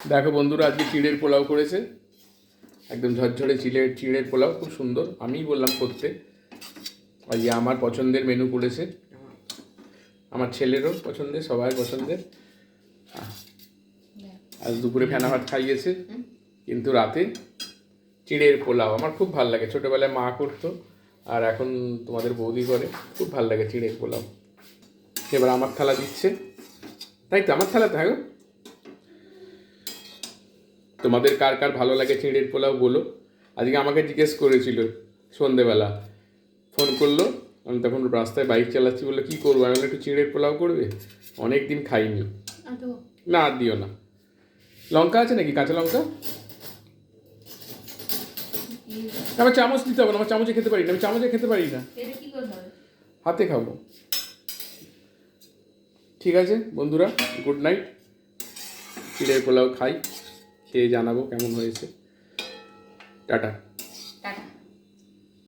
দেখো বন্ধুরা, আজকে চিড়ের পোলাও করেছে। একদম ঝরঝরে চিড়ের পোলাও, খুব সুন্দর। আমিই বললাম করতে। আর আমার পছন্দের মেনু করেছে, আমার ছেলেরও পছন্দের, সবার পছন্দের। আজ দুপুরে ফেনা ভাত খাইয়েছে, কিন্তু রাতে চিড়ের পোলাও। আমার খুব ভালো লাগে, ছোটোবেলায় মা করতো, আর এখন তোমাদের বৌদি করে। খুব ভালো লাগে চিড়ের পোলাও। এবার আমার থালা দিচ্ছে, তাই তো আমার থালা তো। হ্যাঁ, তোমাদের কার কার ভালো লাগে চিড়ের পোলাও বলো। আজকে আমাকে জিজ্ঞেস করেছিল সন্ধেবেলা, ফোন করলো। আমি তখন রাস্তায় বাইক চালাচ্ছি, বললো কী করবো? আমি বললাম একটু চিড়ের পোলাও করবে, অনেক দিন খাইনি। না, আর দিও না। লঙ্কা আছে নাকি, কাঁচা লঙ্কা? আমার চামচ দিতে হবে না, আমার চামচে খেতে পারি না, আমি চামচে খেতে পারি না, হাতে খাবো। ঠিক আছে বন্ধুরা, গুড নাইট। চিড়ের পোলাও খাই, খেয়ে জানাবো কেমন হয়েছে। টাটা।